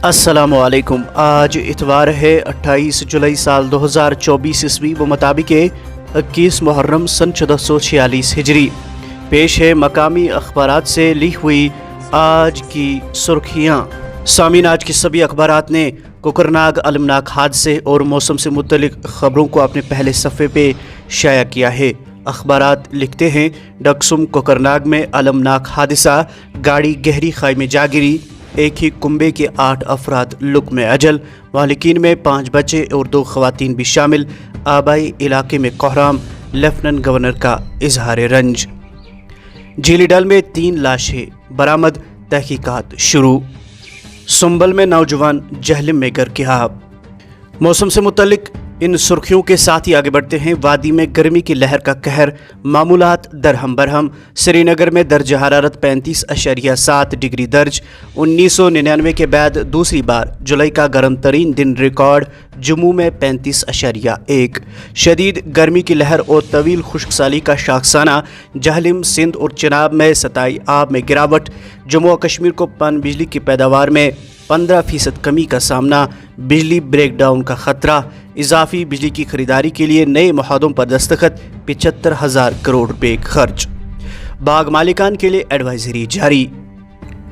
अस्सलामुअलैकुम। आज इतवार है 28 जुलाई साल 2024 ईस्वी व मुताबिक 21 मुहर्रम सन 1446 हिजरी। पेश है मकामी अखबारात से ली हुई आज की सुर्खियाँ। सामीन, आज की सभी अखबारात ने कोकरनाग अलमनाक हादसे और मौसम से मुतल्लिक ख़बरों को अपने पहले सफ़े पे शाया किया है। अखबारात लिखते हैं, डक्सुम कोकरनाग में अलमनाक हादसा, गाड़ी गहरी खाई में जा गिरी, एक ही कुंबे के 8 अफराद लुक में अजल, मालिकीन में 5 बच्चे और 2 खवातीन भी शामिल। आबाई इलाके में कोहराम, लेफ्टिनेंट गवर्नर का इजहार रंज। झीली डल में 3 लाशें बरामद, तहकीकात शुरू। सुंबल में नौजवान जहलम में गर्कियाब। मौसम से मुतल्लिक इन सुर्खियों के साथ ही आगे बढ़ते हैं। वादी में गर्मी की लहर का कहर, मामूलात दरहम बरहम। श्रीनगर में दर्ज हरारत 35.7 डिग्री दर्ज। 1999 के बाद दूसरी बार जुलाई का गर्म तरीन दिन रिकॉर्ड। जम्मू में 35.1। शदीद गर्मी की लहर और तवील खुश्क साली का शाखसाना। जहलम, सिंध और चिनाब में सतही आब में गिरावट। जम्मू और कश्मीर को पन बिजली की पैदावार में 15% कमी का सामना। बिजली ब्रेक डाउन का खतरा। इजाफी बिजली की खरीदारी के लिए नए मुहादों पर दस्तखत। 75,000 करोड़ रुपए खर्च। बाग मालिकान के लिए एडवाइजरी जारी।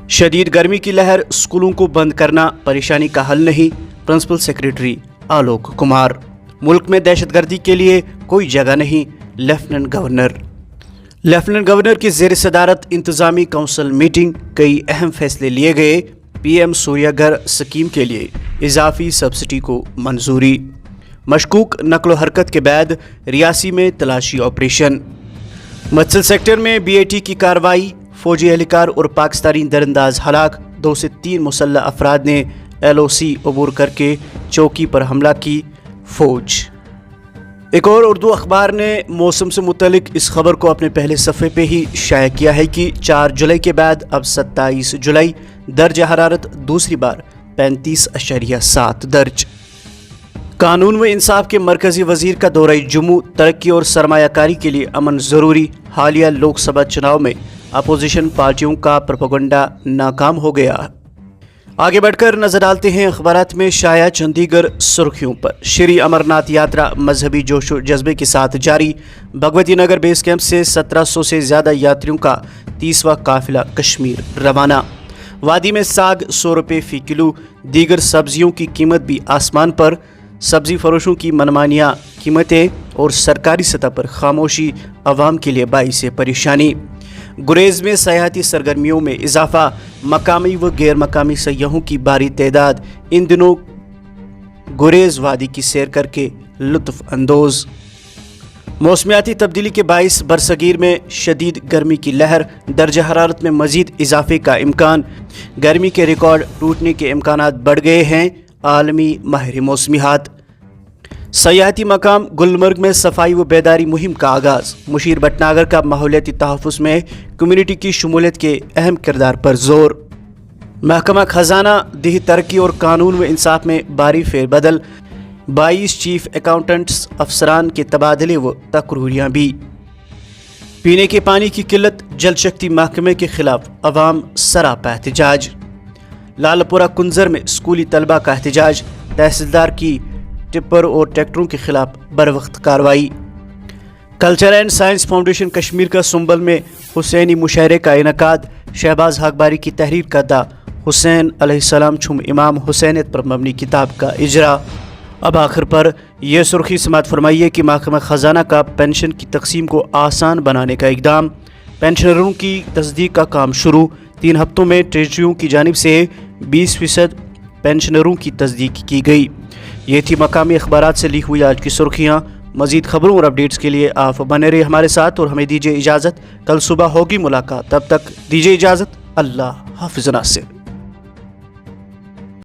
शदीद गर्मी की लहर, स्कूलों को बंद करना परेशानी का हल नहीं। Principal secretary Alok Kumar. मुल्क में दहशतगर्दी के लिए कोई जगह नहीं। लेफ्टिनेंट गवर्नर की ज़ेर सदारत इंतजामी काउंसिल मीटिंग। कई अहम फैसले लिए गए। PM सूर्या घर स्कीम के लिए इजाफी सब्सिडी को मंजूरी। मशकूक नकलो हरकत के बाद रियासी में तलाशी ऑपरेशन। मत्सल सेक्टर में BAT की कार्रवाई। फौजी एहलकार और पाकिस्तानी दरअंदाज हलाक। 2 से 3 मुसल्लह अफराद ने LOC अबूर करके चौकी पर हमला की। फौज। एक और उर्दू अखबार ने मौसम से मुतल्लिक इस खबर को अपने पहले सफ़े पे ही शाया किया है कि 4 जुलाई के बाद अब 27 जुलाई दर्ज हरारत दूसरी बार 35.7 दर्ज। कानून व इंसाफ के मरकजी वजीर का दौरा जम्मू। तरक्की और सरमायाकारी के लिए अमन ज़रूरी। हालिया लोकसभा चुनाव में अपोजिशन पार्टियों का प्रोपेगेंडा नाकाम हो गया। आगे बढ़कर नजर डालते हैं अखबारात में शाया चंडीगढ़ सुर्खियों पर। श्री अमरनाथ यात्रा मजहबी जोश और जज्बे के साथ जारी। भगवती नगर बेस कैंप से 1700 से ज़्यादा यात्रियों का 30वां काफिला कश्मीर रवाना। वादी में साग 100 रुपये फ़ी किलो। दीगर सब्जियों की कीमत भी आसमान पर। सब्जी फरोशों की मनमानियाँ कीमतें और सरकारी सतह पर खामोशी अवाम के लिए बाइस परेशानी। गुरेज में सयाहती सरगर्मियों में इजाफा। मकामी व गैर मकामी सयाहों की भारी तादाद इन दिनों गुरेज वादी की सैर करके लुत्फ अंदोज। मौसमियाती तब्दीली के बाइस बरसगीर में शदीद गर्मी की लहर। दर्ज हरारत में मजीद इजाफे का इम्कान। गर्मी के रिकॉर्ड टूटने के इम्कानात बढ़ गए हैं। आलमी माहिर मौसमियात। सयाहती मकाम गुलमर्ग में सफाई व बेदारी मुहिम का आगाज़। मुशीर भटनागर का माहौलियाती तहफ़्फ़ुज़ में कम्युनिटी की शमूलियत के अहम किरदार पर जोर। महकमा खजाना देही तरक्की और कानून व इंसाफ में बारी फेरबदल। 22 चीफ अकाउंटेंट्स अफसरान के तबादले व तकरूरियाँ भी। पीने के पानी की किल्लत, जल शक्ति महकमे के खिलाफ अवाम सरापा एहतजाज। लालपुरा कुंजर में स्कूली तलबा का एहतजाज। तहसीलदार की टिप्पर और ट्रैक्टरों के खिलाफ बरवक्त कार्रवाई। Culture and science foundation Kashmir का सुंबल में हुसैनी मुशायरे का इनकाद। शहबाज हकबारी की तहरीर करदा हुसैन अलैहिस्सलाम छुम इमाम हुसैनियत पर मबनी किताब का इजरा। अब आखिर पर यह सुर्खी समात फरमाइए कि महकमा खजाना का पेंशन की तकसीम को आसान बनाने का इकदाम। पेंशनरों की तस्दीक का काम शुरू। 3 हफ्तों में ट्रेजरियों की जानिब से 20% पेंशनरों की तस्दीक की गई। ये थी मकामी अखबारात से ली हुई आज की सुर्खियाँ। मज़ीद खबरों और अपडेट्स के लिए आप बने रहिए हमारे साथ और हमें दीजिए इजाज़त। कल सुबह होगी मुलाकात, तब तक दीजिए इजाज़त। अल्लाह हाफ़िज़ नासिर।